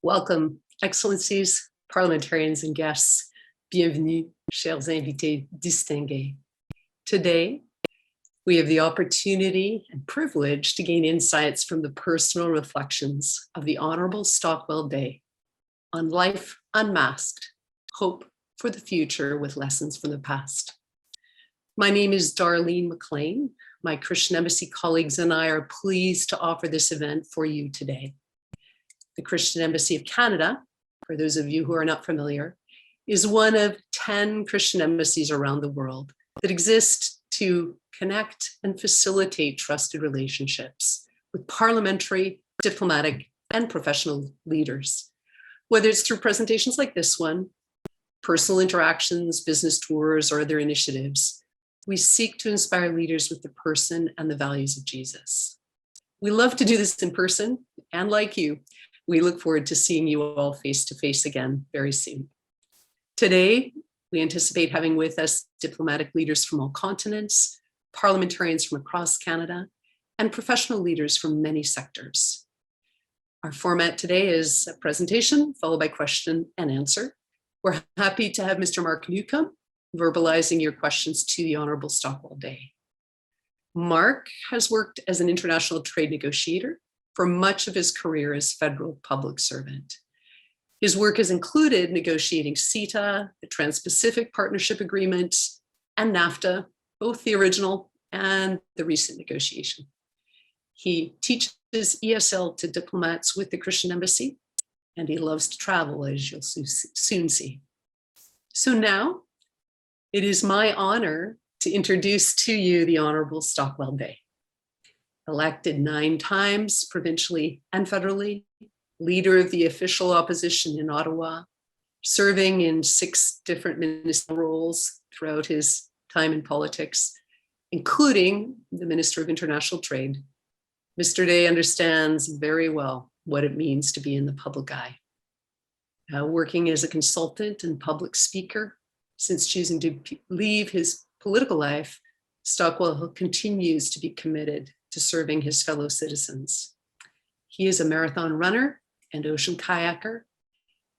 Welcome, Excellencies, parliamentarians, and guests. Bienvenue, chers invités distingués. Today, we have the opportunity and privilege to gain insights from the personal reflections of the Honourable Stockwell Day on life unmasked, hope for the future with lessons from the past. My name is Darlene McLean. My Christian Embassy colleagues and I are pleased to offer this event for you today. The Christian Embassy of Canada, for those of you who are not familiar, is one of 10 Christian embassies around the world that exist to connect and facilitate trusted relationships with parliamentary, diplomatic, and professional leaders. Whether it's through presentations like this one, personal interactions, business tours, or other initiatives, we seek to inspire leaders with the person and the values of Jesus. We love to do this in person, and like you, we look forward to seeing you all face to face again very soon. Today, we anticipate having with us diplomatic leaders from all continents, parliamentarians from across Canada, and professional leaders from many sectors. Our format today is a presentation followed by question and answer. We're happy to have Mr. Mark Newcomb verbalizing your questions to the Honourable Stockwell Day. Mark has worked as an international trade negotiator for much of his career as federal public servant. His work has included negotiating CETA, the Trans-Pacific Partnership Agreement, and NAFTA, both the original and the recent negotiation. He teaches ESL to diplomats with the Christian Embassy, and he loves to travel, as you'll soon see. So now, it is my honor to introduce to you the Honourable Stockwell Day. Elected 9 times provincially and federally, leader of the official opposition in Ottawa, serving in 6 different ministerial roles throughout his time in politics, including the Minister of International Trade. Mr. Day understands very well what it means to be in the public eye. Working as a consultant and public speaker, since choosing to leave his political life, Stockwell continues to be committed to serving his fellow citizens. He is a marathon runner and ocean kayaker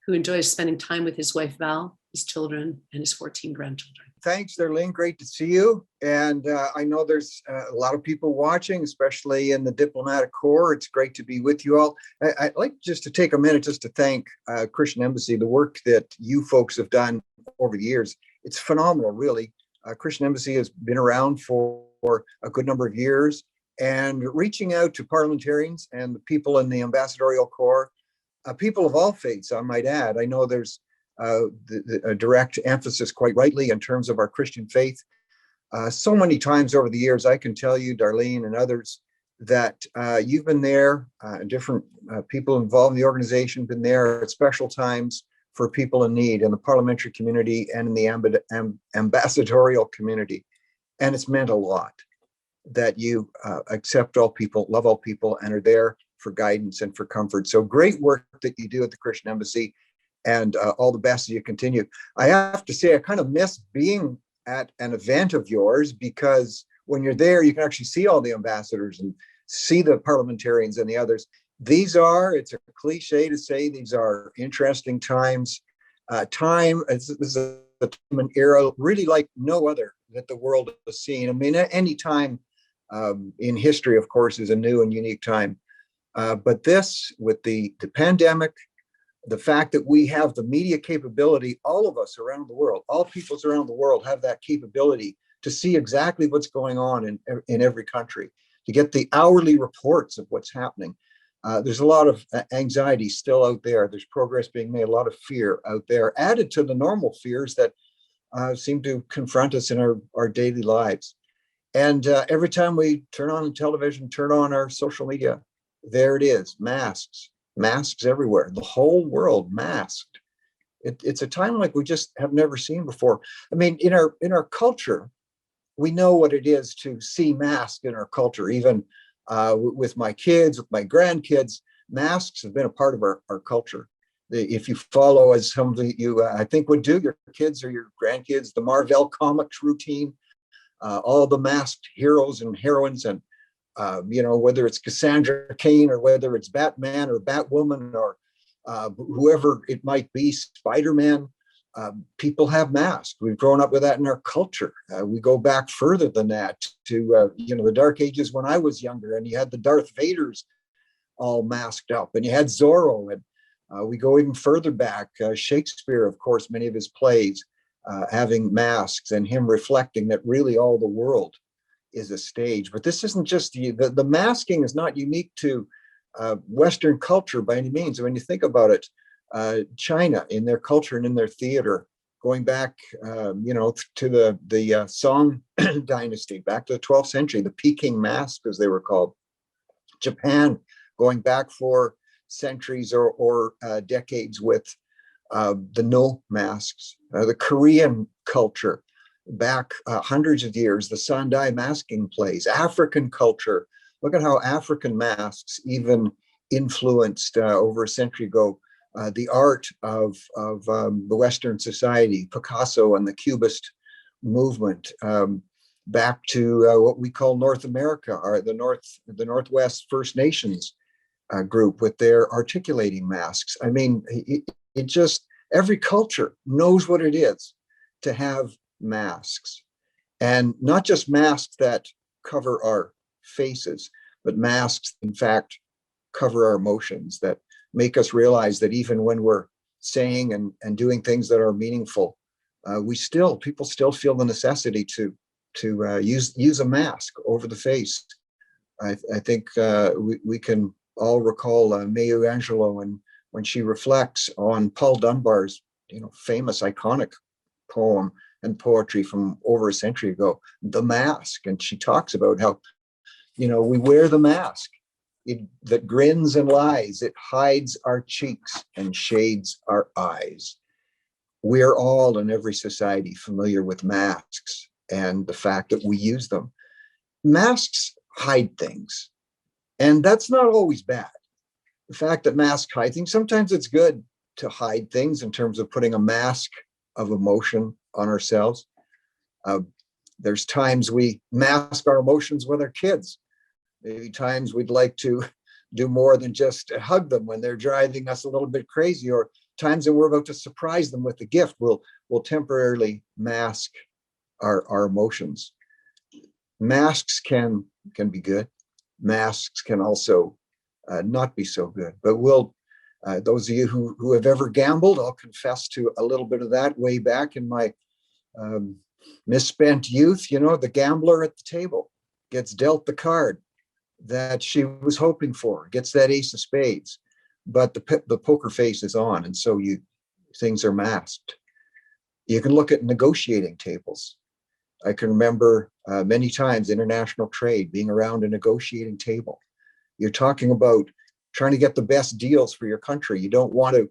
who enjoys spending time with his wife, Val, his children, and his 14 grandchildren. Thanks, Darlene. Great to see you. And I know there's a lot of people watching, especially in the diplomatic corps. It's great to be with you all. I'd like just to take a minute just to thank Christian Embassy, the work that you folks have done over the years. It's phenomenal, really. Christian Embassy has been around for a good number of years, and reaching out to parliamentarians and the people in the ambassadorial corps, people of all faiths, I might add. I know there's a direct emphasis, quite rightly, in terms of our Christian faith. So many times over the years, I can tell you, Darlene and others, that you've been there, different people involved in the organization, been there at special times for people in need in the parliamentary community and in the ambassadorial community. And it's meant a lot that you accept all people, love all people, and are there for guidance and for comfort. So great work that you do at the Christian Embassy, and all the best as you continue. I have to say, I kind of miss being at an event of yours, because when you're there, you can actually see all the ambassadors and see the parliamentarians and the others. It's a cliche to say, these are interesting times. This is a time and era really like no other that the world has seen. I mean, any time in history, of course, is a new and unique time. But this, with the pandemic, the fact that we have the media capability, all of us around the world, all peoples around the world have that capability to see exactly what's going on in every country, to get the hourly reports of what's happening. There's a lot of anxiety still out there. There's progress being made, a lot of fear out there, added to the normal fears that seem to confront us in our daily lives. And every time we turn on television, turn on our social media, there it is, masks everywhere, the whole world masked. It's a time like we just have never seen before. I mean, in our culture, we know what it is to see masks in our culture. Even with my kids, with my grandkids, masks have been a part of our culture. If you follow, as some of you I think would do, your kids or your grandkids, the Marvel Comics routine, all the masked heroes and heroines, and whether it's Cassandra Cain or whether it's Batman or Batwoman or whoever it might be, Spider-Man, people have masks. We've grown up with that in our culture. We go back further than that to, the Dark Ages when I was younger, and you had the Darth Vaders all masked up, and you had Zorro, and we go even further back. Shakespeare, of course, many of his plays having masks and him reflecting that really all the world is a stage. But this isn't just the masking is not unique to Western culture by any means. When you think about it, China in their culture and in their theater, going back, to the Song dynasty, back to the 12th century, the Peking mask, as they were called. Japan, going back for centuries or decades with the No masks. The Korean culture, back hundreds of years, the Sandai masking plays. African culture, look at how African masks even influenced over a century ago the art of the Western society, Picasso and the Cubist movement, back to what we call North America, or the Northwest First Nations group with their articulating masks. I mean, it just, every culture knows what it is to have masks, and not just masks that cover our faces, but masks, in fact, cover our emotions, that make us realize that even when we're saying and doing things that are meaningful, people still feel the necessity to use a mask over the face. I think we can all recall Maya Angelou, and when she reflects on Paul Dunbar's famous iconic poem and poetry from over a century ago, The Mask, and she talks about how we wear the mask that grins and lies. It hides our cheeks and shades our eyes. We are all in every society familiar with masks and the fact that we use them. Masks hide things, and that's not always bad. The fact that masks hide things, sometimes it's good to hide things in terms of putting a mask of emotion on ourselves. There's times we mask our emotions with our kids. Maybe times we'd like to do more than just hug them when they're driving us a little bit crazy, or times that we're about to surprise them with a gift. We'll temporarily mask our emotions. Masks can be good. Masks can also not be so good. But those of you who have ever gambled, I'll confess to a little bit of that way back in my misspent youth. The gambler at the table gets dealt the card that she was hoping for, gets that ace of spades, but the poker face is on, and so things are masked. You can look at negotiating tables. I can remember many times international trade, being around a negotiating table. You're talking about trying to get the best deals for your country. You don't want to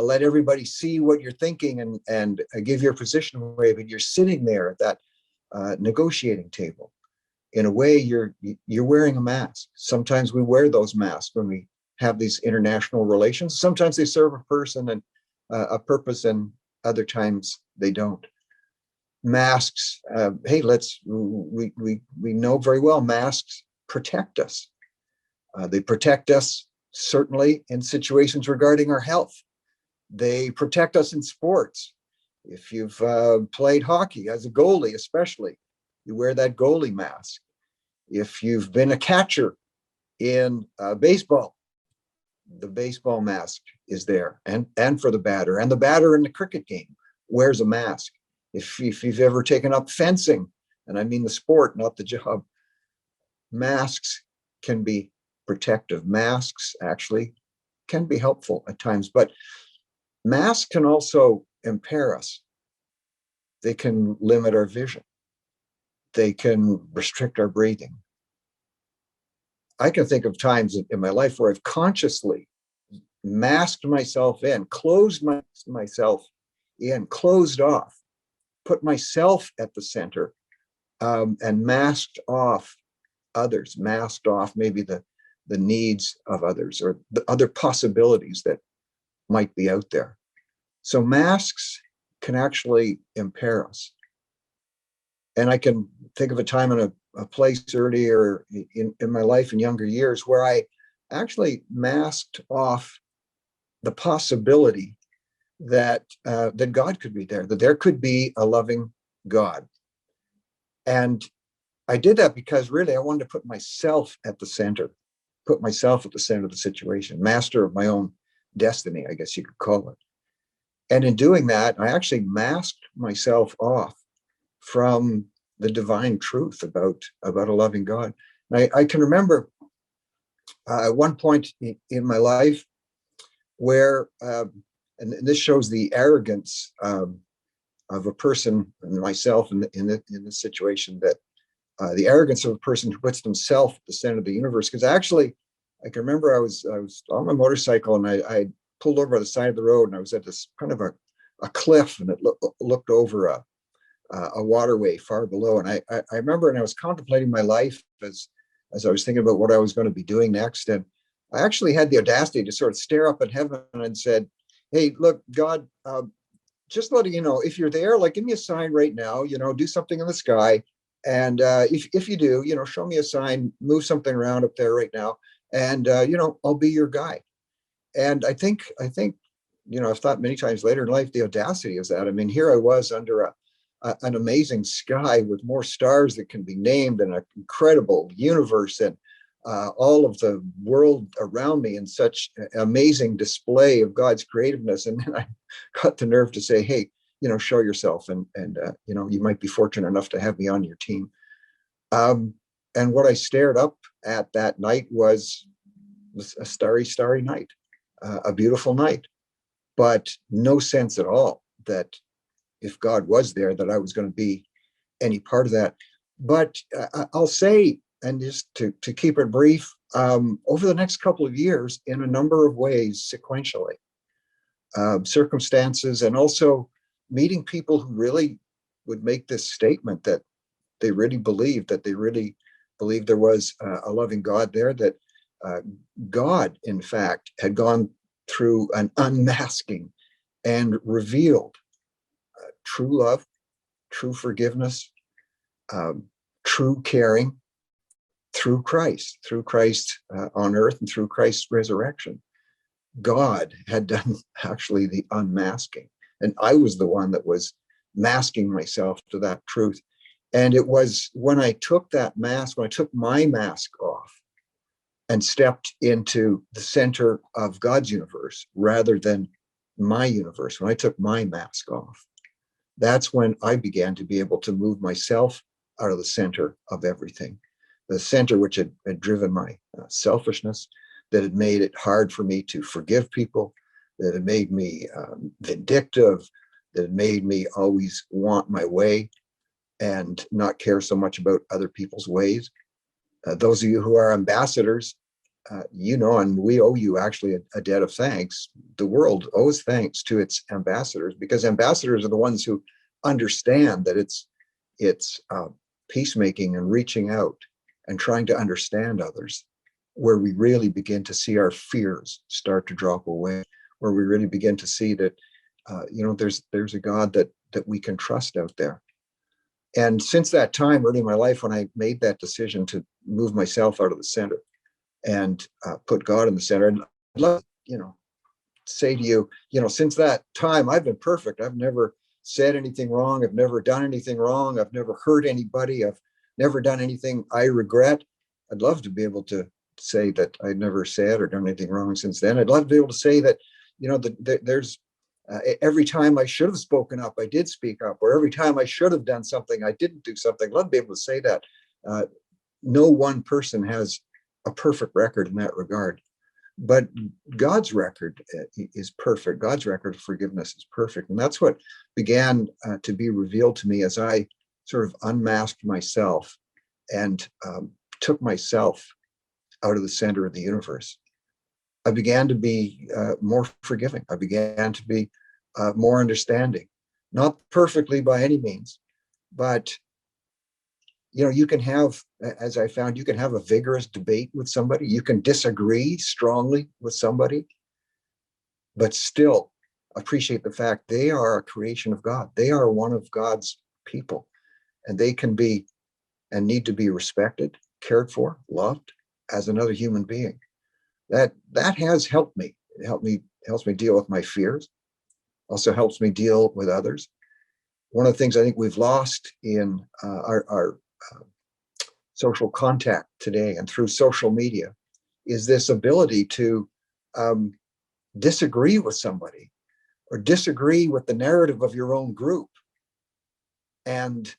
let everybody see what you're thinking and give your position away, but you're sitting there at that negotiating table. In a way, you're wearing a mask. Sometimes we wear those masks when we have these international relations. Sometimes they serve a person and a purpose, and other times they don't. Masks, we know very well masks protect us. They protect us certainly in situations regarding our health. They protect us in sports. If you've played hockey as a goalie, especially, you wear that goalie mask. If you've been a catcher in baseball, the baseball mask is there, and for the batter, and the batter in the cricket game wears a mask. If you've ever taken up fencing, and I mean the sport, not the job, masks can be protective. Masks actually can be helpful at times, but masks can also impair us. They can limit our vision. They can restrict our breathing. I can think of times in my life where I've consciously masked myself in, closed myself in, closed off, put myself at the center, and masked off others, masked off maybe the needs of others or the other possibilities that might be out there. So masks can actually impair us. And I can think of a time in a place earlier in my life in younger years where I actually masked off the possibility that that God could be there, that there could be a loving God. And I did that because really I wanted to put myself at the center, of the situation, master of my own destiny, I guess you could call it. And in doing that, I actually masked myself off from the divine truth about a loving God. And I can remember at one point in my life where, and this shows the arrogance of a person, and myself in this situation, that the arrogance of a person who puts themselves at the center of the universe. Because actually, I can remember I was on my motorcycle, and I pulled over on the side of the road, and I was at this kind of a cliff, and it looked over a waterway far below. And I remember, and I was contemplating my life as I was thinking about what I was going to be doing next. And I actually had the audacity to sort of stare up at heaven and said, "Hey, look, God, just letting you know, if you're there, like, give me a sign right now, do something in the sky. And if you do, show me a sign, move something around up there right now. And, I'll be your guide." And I think, I've thought many times later in life, the audacity of that. I mean, here I was under an amazing sky with more stars that can be named, and an incredible universe, and all of the world around me in such amazing display of God's creativeness. And then I got the nerve to say, "Hey, show yourself, and you might be fortunate enough to have me on your team." And what I stared up at that night was a starry night, a beautiful night, but no sense at all that if God was there, that I was going to be any part of that. But I'll say, and just to keep it brief, over the next couple of years, in a number of ways, sequentially, circumstances, and also meeting people who really would make this statement that they really believed there was a loving God there, that God, in fact, had gone through an unmasking and revealed true love, true forgiveness, true caring through Christ on earth, and through Christ's resurrection. God had done actually the unmasking, and I was the one that was masking myself to that truth. And it was when I took my mask off and stepped into the center of God's universe rather than my universe, when I took my mask off, that's when I began to be able to move myself out of the center of everything, the center which had driven my selfishness, that had made it hard for me to forgive people, that had made me vindictive, that had made me always want my way and not care so much about other people's ways. Those of you who are ambassadors, and we owe you actually a debt of thanks. The world owes thanks to its ambassadors, because ambassadors are the ones who understand that it's peacemaking and reaching out and trying to understand others, where we really begin to see our fears start to drop away, where we really begin to see that there's a God that we can trust out there. And since that time, early in my life, when I made that decision to move myself out of the center and put God in the center, and I'd love to, say to you, since that time, I've been perfect. I've never said anything wrong. I've never done anything wrong. I've never hurt anybody. I've never done anything I regret. I'd love to be able to say that I'd never said or done anything wrong since then. I'd love to be able to say that, there's every time I should have spoken up, I did speak up, or every time I should have done something, I didn't do something. I'd love to be able to say that. No one person has a perfect record in that regard, but God's record is perfect. God's record of forgiveness is perfect. And that's what began to be revealed to me as I sort of unmasked myself and took myself out of the center of the universe. I began to be more forgiving. I began to be more understanding, not perfectly by any means, but you can have, as I found, you can have a vigorous debate with somebody. You can disagree strongly with somebody, but still appreciate the fact they are a creation of God. They are one of God's people, and they can be and need to be respected, cared for, loved as another human being. That has helped me It helps me deal with my fears. Also helps me deal with others. One of the things I think we've lost in our social contact today and through social media is this ability to disagree with somebody or disagree with the narrative of your own group and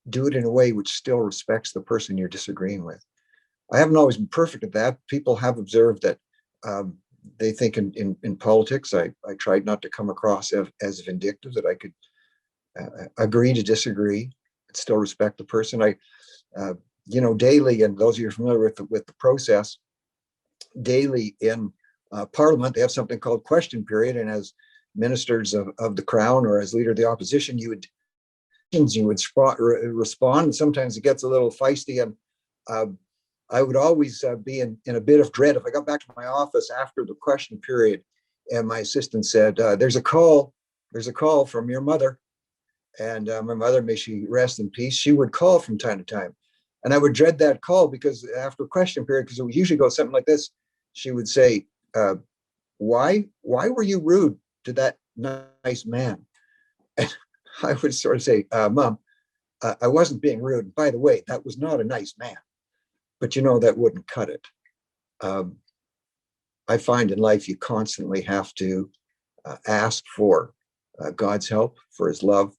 do it in a way which still respects the person you're disagreeing with. I haven't always been perfect at that. People have observed that they think in politics, I tried not to come across as vindictive, that I could agree to disagree and still respect the person. Daily, and those of you who are familiar with the process, daily in Parliament, they have something called question period. And as ministers of the Crown or as leader of the opposition, you would respond. And sometimes it gets a little feisty. And I would always be in a bit of dread if I got back to my office after the question period and my assistant said, there's a call from your mother. And my mother, may she rest in peace, she would call from time to time. And I would dread that call because after question period, because it would usually go something like this, she would say, why were you rude to that nice man? And I would sort of say, Mom, I wasn't being rude. By the way, that was not a nice man. But that wouldn't cut it. I find in life you constantly have to ask for God's help, for his love,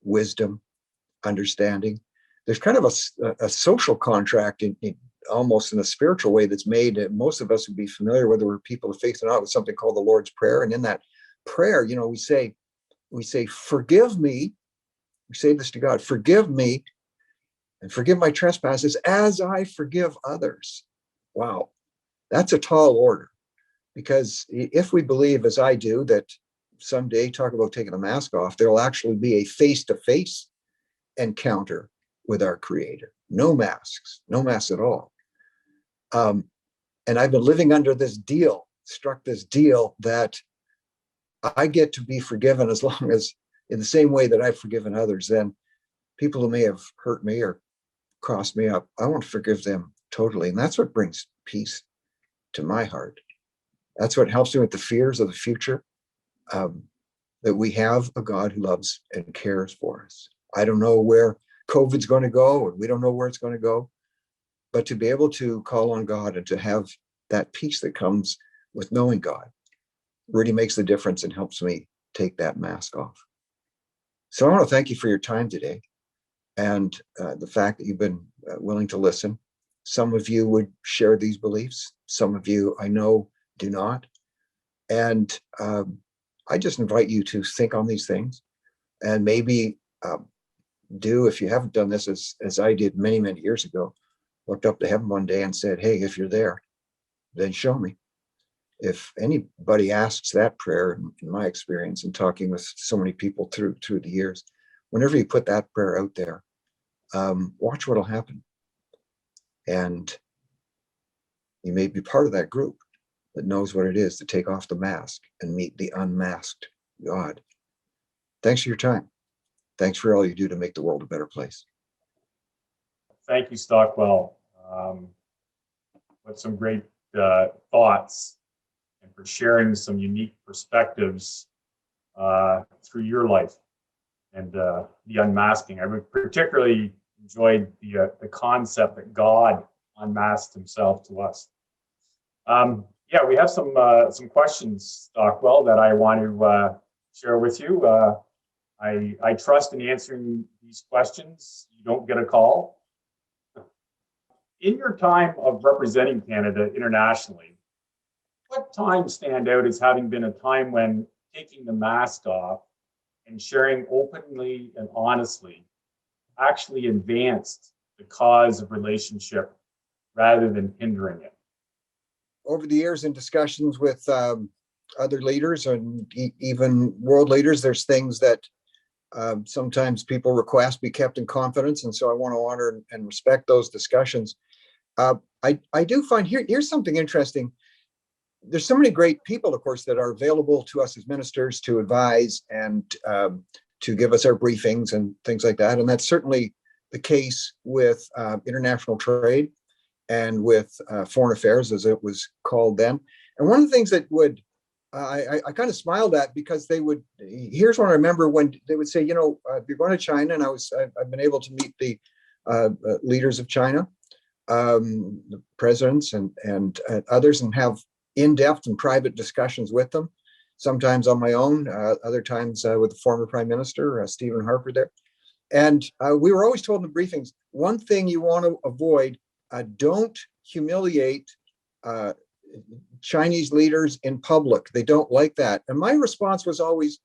wisdom, understanding. There's kind of a social contract in almost in a spiritual way that's made. Most of us would be familiar, whether we're people of faith or not, with something called the Lord's Prayer. And in that prayer, we say, forgive me. We say this to God, forgive me and forgive my trespasses as I forgive others. Wow, that's a tall order. Because if we believe, as I do, that someday, talk about taking the mask off, there will actually be a face-to-face encounter with our Creator. No masks at all. And I've been living under this deal, struck this deal that I get to be forgiven as long as, in the same way that I've forgiven others, then people who may have hurt me or crossed me up, I want to forgive them totally. And that's what brings peace to my heart. That's what helps me with the fears of the future, that we have a God who loves and cares for us. I don't know where COVID's going to go, and we don't know where it's going to go, but to be able to call on God and to have that peace that comes with knowing God really makes the difference and helps me take that mask off. So I want to thank you for your time today and the fact that you've been willing to listen. Some of you would share these beliefs. Some of you, I know, do not. And I just invite you to think on these things and maybe do, if you haven't done this as I did many, many years ago, looked up to heaven one day and said, hey, if you're there, then show me. If anybody asks that prayer, in my experience, and talking with so many people through the years, whenever you put that prayer out there, watch what'll happen. And you may be part of that group that knows what it is to take off the mask and meet the unmasked God. Thanks for your time. Thanks for all you do to make the world a better place. Thank you, Stockwell. With some great thoughts and for sharing some unique perspectives through your life and the unmasking. I particularly enjoyed the concept that God unmasked himself to us. Yeah, we have some questions, Stockwell, that I want to share with you. I trust in answering these questions. You don't get a call. In your time of representing Canada internationally, what times stand out as having been a time when taking the mask off and sharing openly and honestly actually advanced the cause of relationship rather than hindering it? Over the years in discussions with other leaders and even world leaders, there's things that sometimes people request be kept in confidence. And so I want to honor and respect those discussions. I do find here's something interesting. There's so many great people, of course, that are available to us as ministers to advise and to give us our briefings and things like that. And that's certainly the case with international trade and with foreign affairs, as it was called then. And one of the things that would, I kind of smiled at, because here's what I remember when they would say, if you're going to China, and I've been able to meet the leaders of China, the presidents and others, and have in-depth and private discussions with them, sometimes on my own, other times with the former Prime Minister, Stephen Harper there. And we were always told in the briefings, one thing you want to avoid, don't humiliate Chinese leaders in public. They don't like that. And my response was always,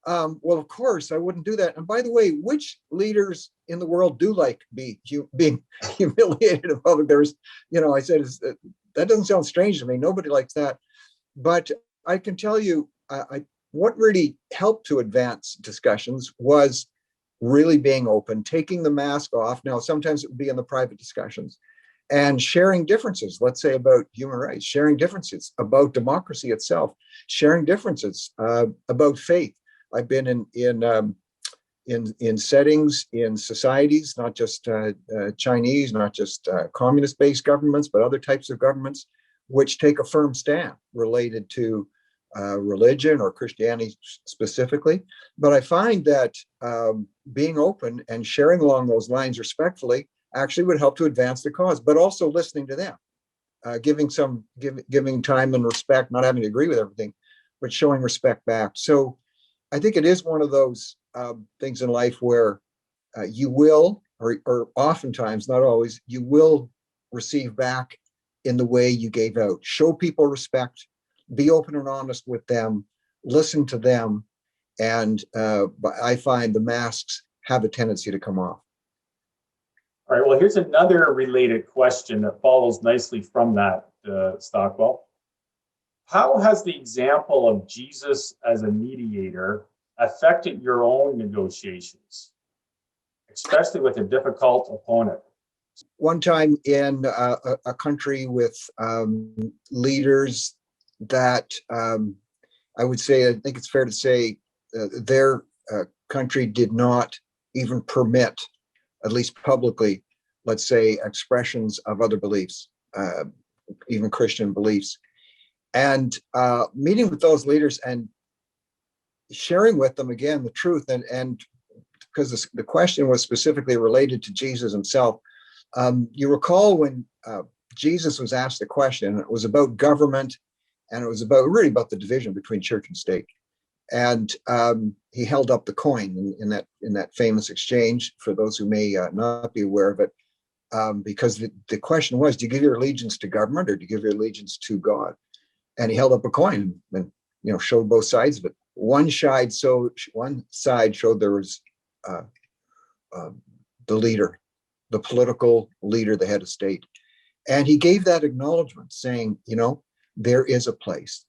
well, of course, I wouldn't do that. And by the way, which leaders in the world do like being humiliated in public? I said, that doesn't sound strange to me. Nobody likes that. But I can tell you, what really helped to advance discussions was really being open, taking the mask off. Now, sometimes it would be in the private discussions, and sharing differences, let's say about human rights, sharing differences about democracy itself, sharing differences about faith. I've been in settings, in societies, not just Chinese, not just communist-based governments, but other types of governments, which take a firm stand related to religion or Christianity specifically. But I find that being open and sharing along those lines respectfully actually would help to advance the cause, but also listening to them, giving time and respect, not having to agree with everything, but showing respect back. So I think it is one of those things in life where you will, or oftentimes, not always, you will receive back in the way you gave out. Show people respect, be open and honest with them, listen to them, and I find the masks have a tendency to come off. All right, well, here's another related question that follows nicely from that, Stockwell. How has the example of Jesus as a mediator affected your own negotiations, especially with a difficult opponent? One time in a country with leaders that I would say, I think it's fair to say, their country did not even permit, at least publicly, let's say, expressions of other beliefs, even Christian beliefs. And meeting with those leaders and sharing with them again the truth, and because the question was specifically related to Jesus himself. You recall when Jesus was asked the question, it was about government, and it was really about the division between church and state. And he held up the coin in that famous exchange, for those who may not be aware of it, because the question was, do you give your allegiance to government or do you give your allegiance to God? And he held up a coin and showed both sides of it. One side showed there was the leader, the political leader, the head of state. And he gave that acknowledgement, saying, there is a place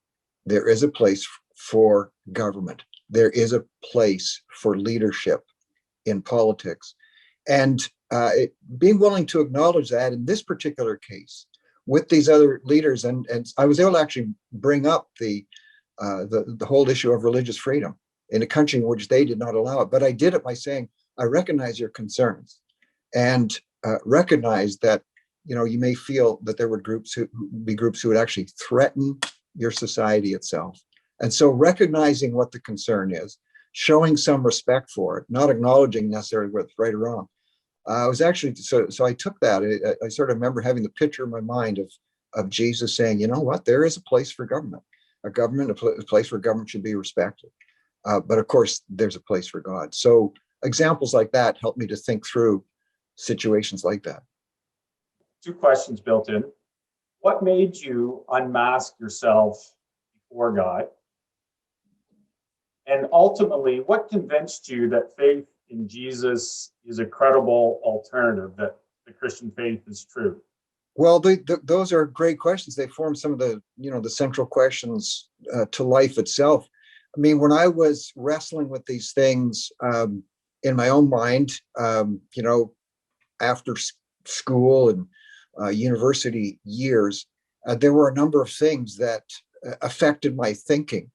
for government. There is a place for leadership in politics. And being willing to acknowledge that in this particular case with these other leaders, and I was able to actually bring up the whole issue of religious freedom in a country in which they did not allow it. But I did it by saying, I recognize your concerns, and recognize that you may feel that there would be groups who would actually threaten your society itself. And so recognizing what the concern is, showing some respect for it, not acknowledging necessarily whether it's right or wrong. I was actually, so I took that. I sort of remember having the picture in my mind of Jesus saying, you know what, there is a place for government, a place where government should be respected. But of course, there's a place for God. So examples like that help me to think through situations like that. Two questions built in. What made you unmask yourself before God? And ultimately, what convinced you that faith in Jesus is a credible alternative, that the Christian faith is true? Well, those are great questions. They form some of the central questions to life itself. I mean, when I was wrestling with these things in my own mind, after school and university years, there were a number of things that affected my thinking.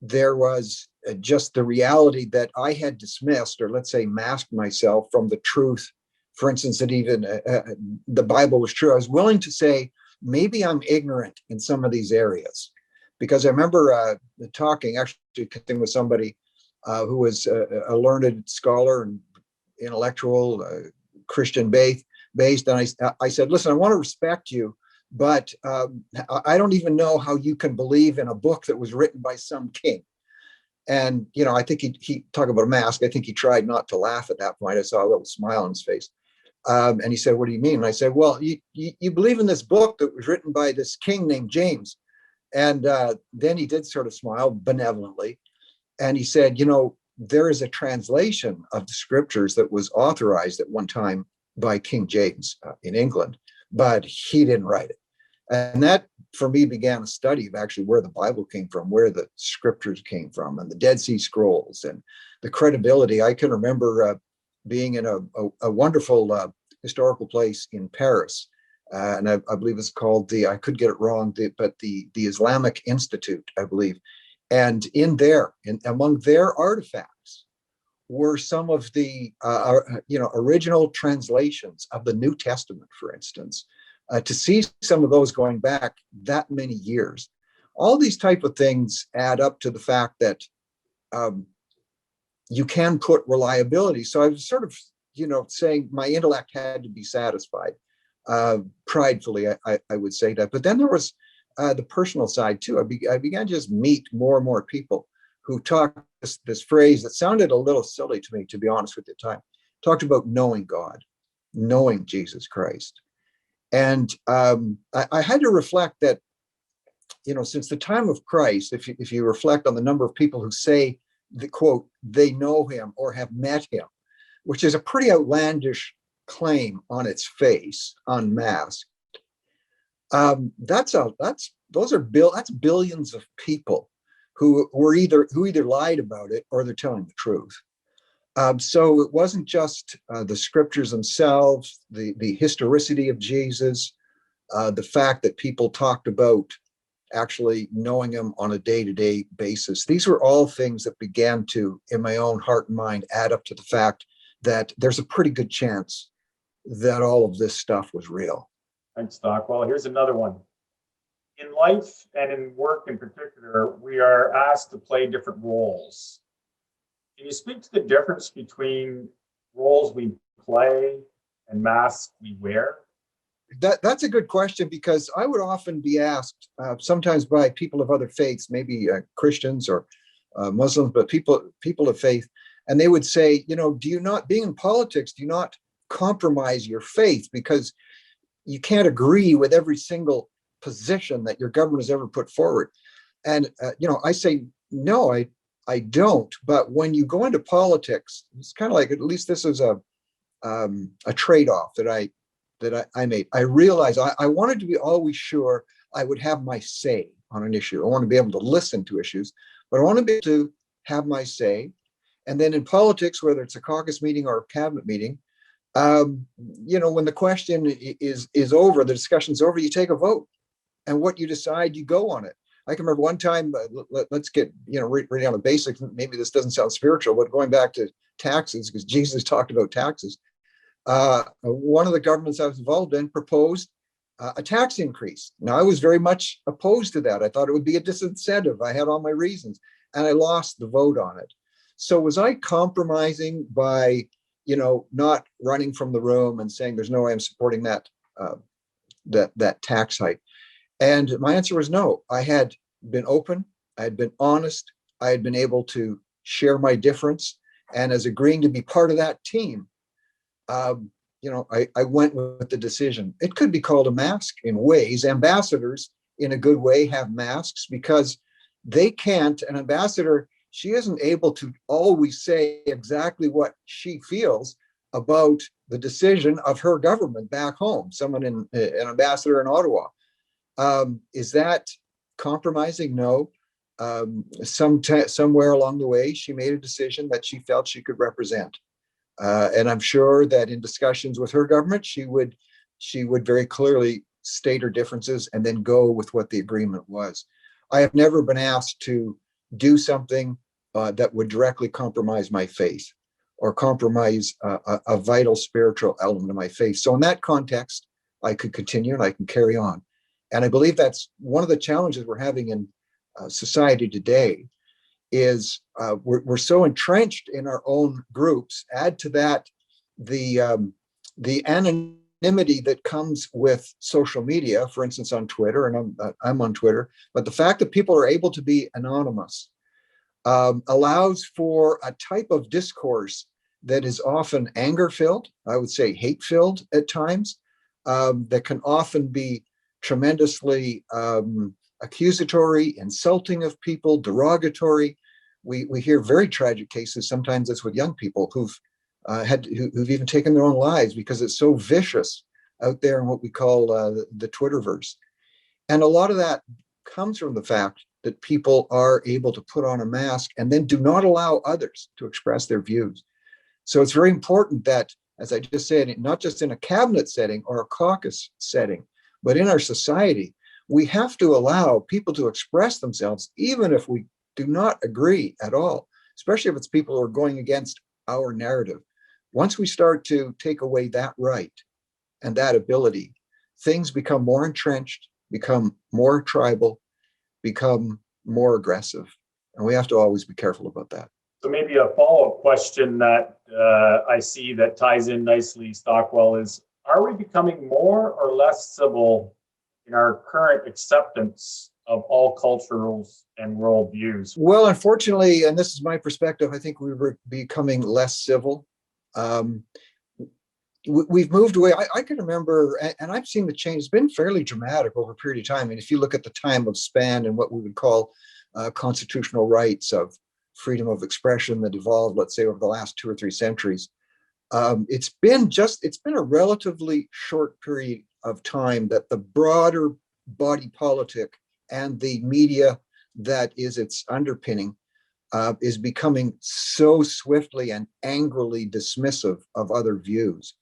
There was just the reality that I had dismissed, or let's say masked myself from the truth. For instance, that even the Bible was true. I was willing to say maybe I'm ignorant in some of these areas. Because I remember talking with somebody who was a learned scholar and intellectual, Christian based. And I said, listen, I want to respect you, but I don't even know how you can believe in a book that was written by some king. And, I think he talked about a mask. I think he tried not to laugh at that point. I saw a little smile on his face. And he said, what do you mean? And I said, well, you believe in this book that was written by this king named James. And then he did sort of smile benevolently. And he said, there is a translation of the scriptures that was authorized at one time by King James in England, but he didn't write it. And that, for me, began a study of actually where the Bible came from, where the scriptures came from, and the Dead Sea Scrolls, and the credibility. I can remember being in a wonderful historical place in Paris, and I believe it's called I could get it wrong, but the Islamic Institute, I believe. And in there, among their artifacts, were some of the original translations of the New Testament, for instance. To see some of those going back that many years, all these type of things add up to the fact that you can put reliability. So I was sort of, saying my intellect had to be satisfied. Pridefully, I would say that. But then there was the personal side too. I began to just meet more and more people who talked this phrase that sounded a little silly to me, to be honest with you, at the time. Talked about knowing God, knowing Jesus Christ. And I had to reflect that, since the time of Christ, if you reflect on the number of people who say, the quote, they know him or have met him, which is a pretty outlandish claim on its face, unmasked. That's billions of people who either lied about it or they're telling the truth. So it wasn't just the scriptures themselves, the historicity of Jesus, the fact that people talked about actually knowing him on a day-to-day basis. These were all things that began to, in my own heart and mind, add up to the fact that there's a pretty good chance that all of this stuff was real. Thanks, Stockwell. Here's another one. In life and in work in particular, we are asked to play different roles. Can you speak to the difference between roles we play and masks we wear? That's a good question, because I would often be asked, sometimes by people of other faiths, maybe Christians or Muslims, but people of faith, and they would say, do you not, being in politics, do you not compromise your faith because you can't agree with every single position that your government has ever put forward? And I say, no, I don't. But when you go into politics, it's kind of like, at least this is a trade-off that I made. I realized I wanted to be always sure I would have my say on an issue. I want to be able to listen to issues, but I want to be able to have my say. And then in politics, whether it's a caucus meeting or a cabinet meeting, when the question is over, the discussion's over, you take a vote, and what you decide, you go on it. I can remember one time, let's get, really on the basics. Maybe this doesn't sound spiritual, but going back to taxes, because Jesus talked about taxes. One of the governments I was involved in proposed a tax increase. Now, I was very much opposed to that. I thought it would be a disincentive. I had all my reasons, and I lost the vote on it. So was I compromising by, not running from the room and saying there's no way I'm supporting that tax hike? And my answer was no. I had been open. I had been honest. I had been able to share my difference. And as agreeing to be part of that team, I went with the decision. It could be called a mask in ways. Ambassadors, in a good way, have masks because they can't. An ambassador, she isn't able to always say exactly what she feels about the decision of her government back home. An ambassador in Ottawa. Is that compromising? No. Somewhere along the way, she made a decision that she felt she could represent. And I'm sure that in discussions with her government, she would very clearly state her differences and then go with what the agreement was. I have never been asked to do something that would directly compromise my faith or compromise a vital spiritual element of my faith. So in that context, I could continue and I can carry on. And I believe that's one of the challenges we're having in society today is we're so entrenched in our own groups. Add to that the anonymity that comes with social media, for instance, on Twitter, and I'm on Twitter, but the fact that people are able to be anonymous allows for a type of discourse that is often anger-filled, I would say hate-filled at times, that can often be tremendously accusatory, insulting of people, derogatory. We hear very tragic cases. Sometimes it's with young people who've even taken their own lives because it's so vicious out there in what we call the Twitterverse. And a lot of that comes from the fact that people are able to put on a mask and then do not allow others to express their views. So it's very important that, as I just said, not just in a cabinet setting or a caucus setting, but in our society, we have to allow people to express themselves, even if we do not agree at all, especially if it's people who are going against our narrative. Once we start to take away that right and that ability, things become more entrenched, become more tribal, become more aggressive. And we have to always be careful about that. So maybe a follow-up question that I see that ties in nicely, Stockwell, is, are we becoming more or less civil in our current acceptance of all cultures and worldviews? Well, unfortunately, and this is my perspective, I think we were becoming less civil. We've moved away. I can remember, and I've seen the change. It's been fairly dramatic over a period of time. And if you look at the time of span and what we would call constitutional rights of freedom of expression that evolved, let's say, over the last 2 or 3 centuries, it's been a relatively short period of time that the broader body politic and the media that is its underpinning is becoming so swiftly and angrily dismissive of other views.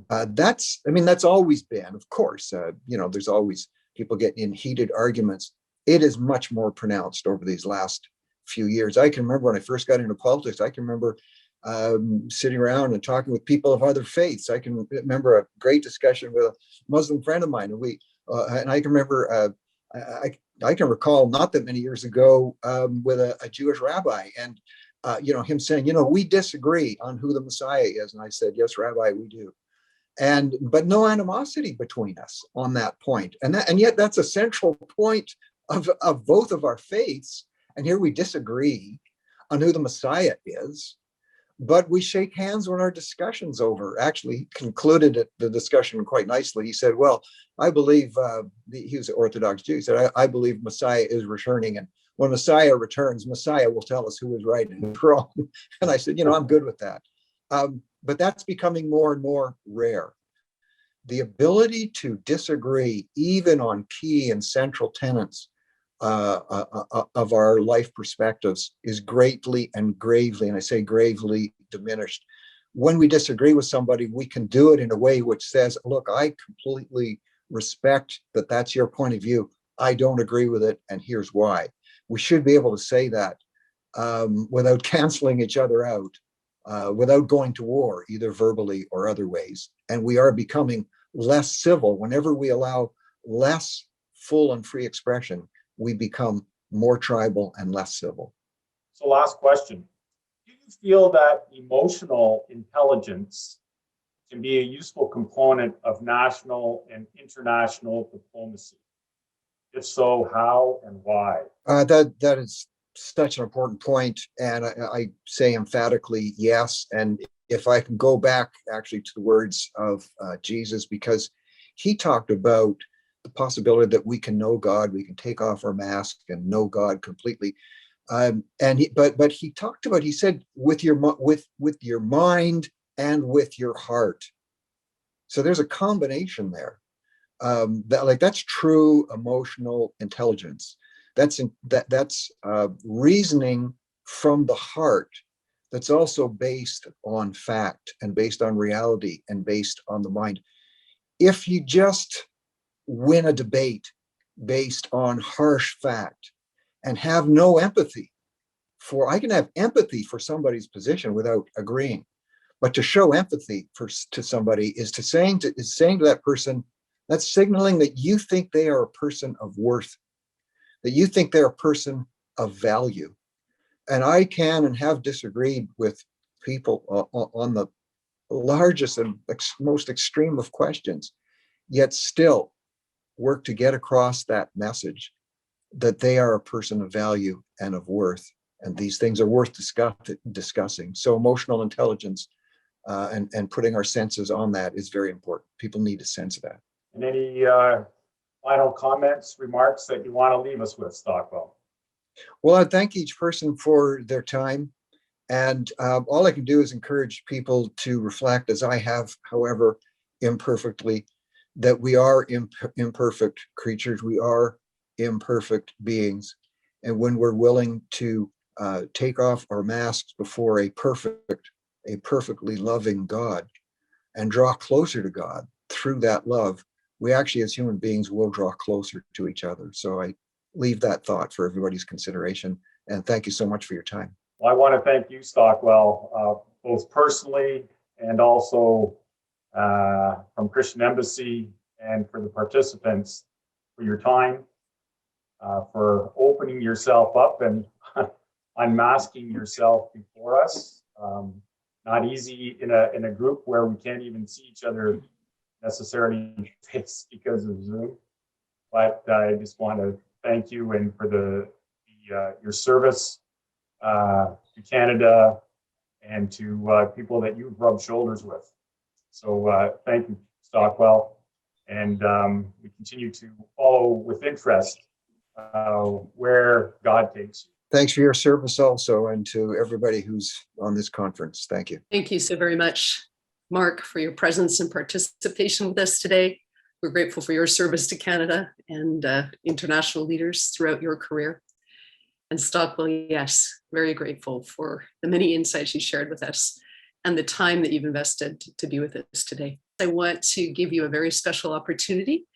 That's always been, of course, there's always people getting in heated arguments. It is much more pronounced over these last few years. I can remember when I first got into politics, I can remember sitting around and talking with people of other faiths. I can remember a great discussion with a Muslim friend of mine, and I can remember, I can recall not that many years ago with a Jewish rabbi, and him saying, we disagree on who the Messiah is, and I said, yes, Rabbi, we do, but no animosity between us on that point, and yet that's a central point of both of our faiths, and here we disagree on who the Messiah is. But we shake hands when our discussion's over. Actually, he concluded the discussion quite nicely. He said, well, I believe, he was an Orthodox Jew. He said, I believe Messiah is returning. And when Messiah returns, Messiah will tell us who is right and who's wrong. And I said, I'm good with that. But that's becoming more and more rare. The ability to disagree, even on key and central tenets of our life perspectives, is greatly and gravely, and I say gravely, diminished. When we disagree with somebody, we can do it in a way which says, look, I completely respect that that's your point of view. I don't agree with it, and here's why. We should be able to say that without canceling each other out, without going to war, either verbally or other ways. And we are becoming less civil. Whenever we allow less full and free expression, we become more tribal and less civil. So last question. Do you feel that emotional intelligence can be a useful component of national and international diplomacy? If so, how and why? That is such an important point, and I say emphatically yes. And if I can go back actually to the words of Jesus, because he talked about the possibility that we can know God, we can take off our mask and know God completely. But he talked about, he said, with your mind and with your heart. So there's a combination there. That's true emotional intelligence. That's reasoning from the heart. That's also based on fact and based on reality and based on the mind. If you just win a debate based on harsh fact and have no empathy I can have empathy for somebody's position without agreeing, but to show empathy to somebody is saying to that person, That's signaling that you think they are a person of worth, that you think they're a person of value. And I can and have disagreed with people on the largest and most extreme of questions, yet still work to get across that message that they are a person of value and of worth. And these things are worth discussing. So emotional intelligence and putting our senses on that is very important. People need to sense that. And any final comments, remarks that you want to leave us with, Stockwell? Well, I thank each person for their time. And all I can do is encourage people to reflect, as I have, however imperfectly, that we are imperfect creatures. We are imperfect beings. And when we're willing to take off our masks before a perfectly loving God and draw closer to God through that love, we actually, as human beings, will draw closer to each other. So I leave that thought for everybody's consideration. And thank you so much for your time. Well, I want to thank you, Stockwell, both personally and also from Christian Embassy, and for the participants for your time, for opening yourself up and unmasking yourself before us. Not easy in a group where we can't even see each other necessarily in face because of Zoom. But I just want to thank you and for your service to Canada and to people that you've rubbed shoulders with. So thank you, Stockwell. And we continue to follow with interest where God takes you. Thanks for your service also, and to everybody who's on this conference. Thank you. Thank you so very much, Mark, for your presence and participation with us today. We're grateful for your service to Canada and international leaders throughout your career. And Stockwell, yes, very grateful for the many insights you shared with us and the time that you've invested to be with us today. I want to give you a very special opportunity,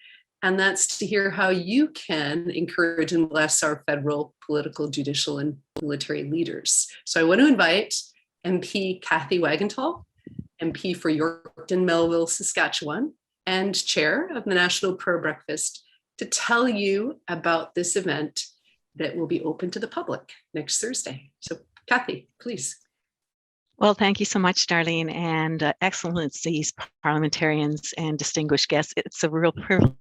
and that's to hear how you can encourage and bless our federal, political, judicial, and military leaders. So I want to invite MP Kathy Wagenthal, MP for Yorkton, Melville, Saskatchewan, and chair of the National Prayer Breakfast, to tell you about this event that will be open to the public next Thursday. So Kathy, please. Well, thank you so much, Darlene, and excellencies, parliamentarians, and distinguished guests. It's a real privilege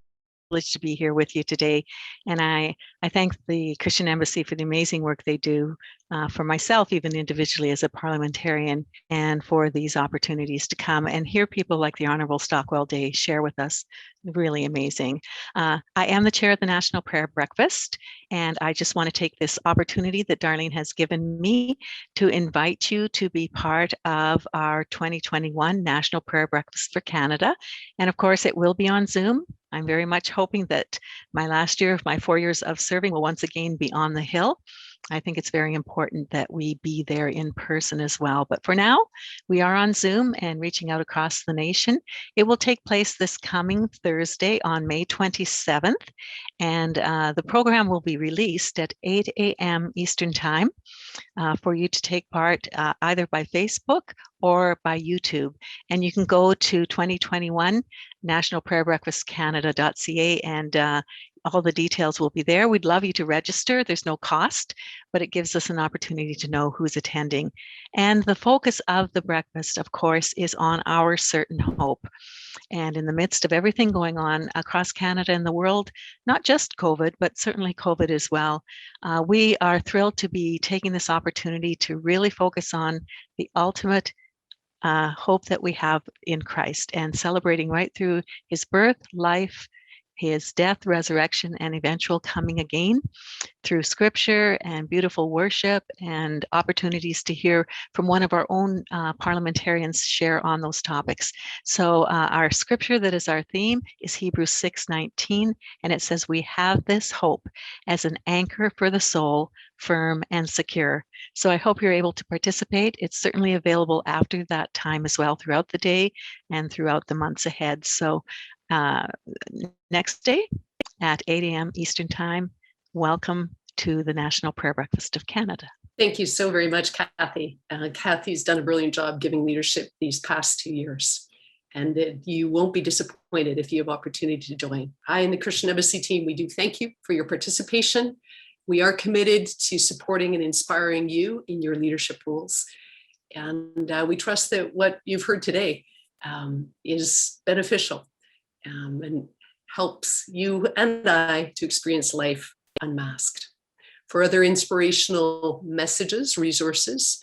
to be here with you today. And I thank the Christian Embassy for the amazing work they do for myself, even individually as a parliamentarian, and for these opportunities to come and hear people like the Honourable Stockwell Day share with us. Really amazing. I am the chair of the National Prayer Breakfast, and I just want to take this opportunity that Darlene has given me to invite you to be part of our 2021 National Prayer Breakfast for Canada. And of course, it will be on Zoom. I'm very much hoping that my 4 years of serving will once again be on the Hill. I think it's very important that we be there in person as well. But for now, we are on Zoom and reaching out across the nation. It will take place this coming Thursday on May 27th. And the program will be released at 8 a.m. Eastern Time for you to take part either by Facebook or by YouTube. And you can go to 2021 nationalprayerbreakfastcanada.ca and all the details will be there. We'd love you to register. There's no cost, but it gives us an opportunity to know who's attending. And the focus of the breakfast, of course, is on our certain hope. And in the midst of everything going on across Canada and the world, not just COVID, but certainly COVID as well, we are thrilled to be taking this opportunity to really focus on the ultimate hope that we have in Christ and celebrating right through his birth, life, his death, resurrection, and eventual coming again through scripture and beautiful worship and opportunities to hear from one of our own parliamentarians share on those topics. So our scripture that is our theme is Hebrews 6:19, and it says, "We have this hope as an anchor for the soul, firm and secure." So I hope you're able to participate. It's certainly available after that time as well, throughout the day and throughout the months ahead. So next day at 8 a.m. Eastern Time, welcome to the National Prayer Breakfast of Canada. Thank you so very much, Kathy. Kathy's done a brilliant job giving leadership these past 2 years. and that you won't be disappointed if you have opportunity to join. I and the Christian Embassy team, we do thank you for your participation. We are committed to supporting and inspiring you in your leadership roles. And we trust that what you've heard today is beneficial and helps you and I to experience life unmasked. For other inspirational messages, resources,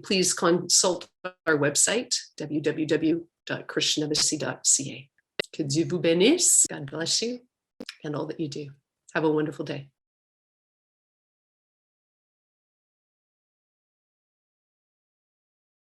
please consult our website, www.christianembassy.ca. Que Dieu vous bénisse, God bless you, and all that you do. Have a wonderful day.